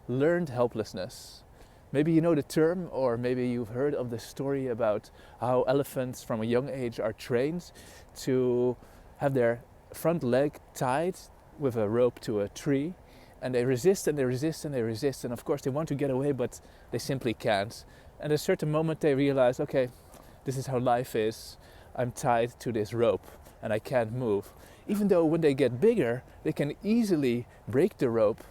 learned helplessness. Maybe you know the term, or maybe you've heard of the story about how elephants from a young age are trained to have their front leg tied with a rope to a tree, and they resist and they resist and they resist, and of course they want to get away, but they simply can't. And at a certain moment they realize, okay, this is how life is. I'm tied to this rope and I can't move. Even though when they get bigger, they can easily break the rope,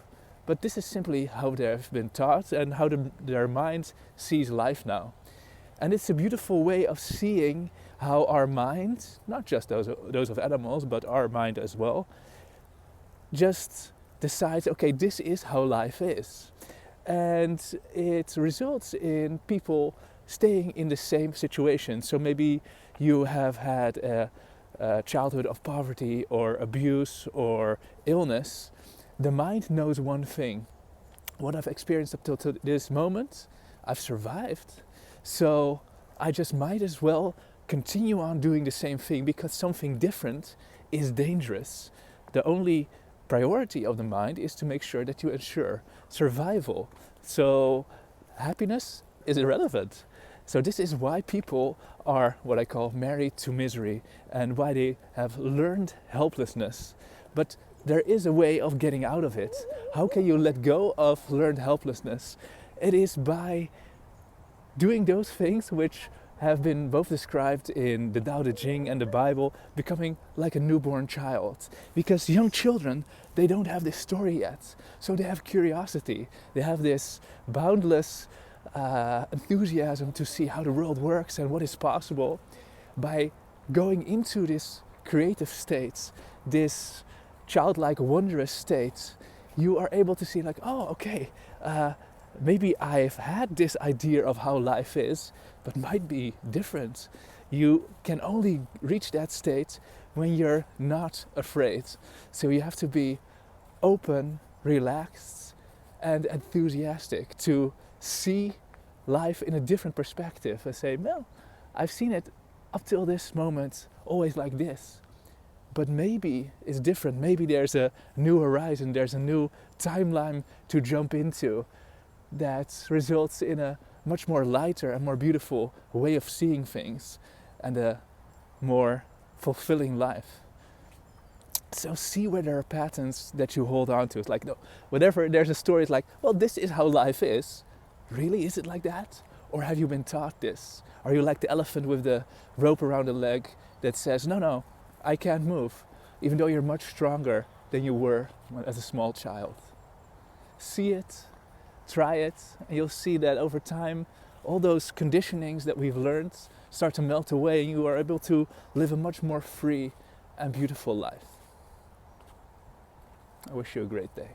but this is simply how they've been taught and how their mind sees life now. And it's a beautiful way of seeing how our mind, not just those of animals, but our mind as well, just decides, okay, this is how life is. And it results in people staying in the same situation. So maybe you have had a childhood of poverty or abuse or illness. The mind knows one thing: what I've experienced up till this moment, I've survived. So I just might as well continue on doing the same thing, because something different is dangerous. The only priority of the mind is to make sure that you ensure survival. So happiness is irrelevant. So this is why people are what I call married to misery, and why they have learned helplessness. But there is a way of getting out of it. How can you let go of learned helplessness? It is by doing those things which have been both described in the Tao Te Ching and the Bible, becoming like a newborn child. Because young children, they don't have this story yet. So they have curiosity. They have this boundless enthusiasm to see how the world works and what is possible. By going into this creative state, this childlike, wondrous state, you are able to see like, oh, okay, maybe I've had this idea of how life is, but might be different. You can only reach that state when you're not afraid. So you have to be open, relaxed, and enthusiastic to see life in a different perspective and say, well, I've seen it up till this moment always like this. But maybe it's different. Maybe there's a new horizon, there's a new timeline to jump into that results in a much more lighter and more beautiful way of seeing things and a more fulfilling life. So see where there are patterns that you hold on to. It's like, no, whenever there's a story, it's like, well, this is how life is. Really, is it like that? Or have you been taught this? Are you like the elephant with the rope around the leg that says, no, I can't move, even though you're much stronger than you were as a small child? See it, try it, and you'll see that over time, all those conditionings that we've learned start to melt away, and you are able to live a much more free and beautiful life. I wish you a great day.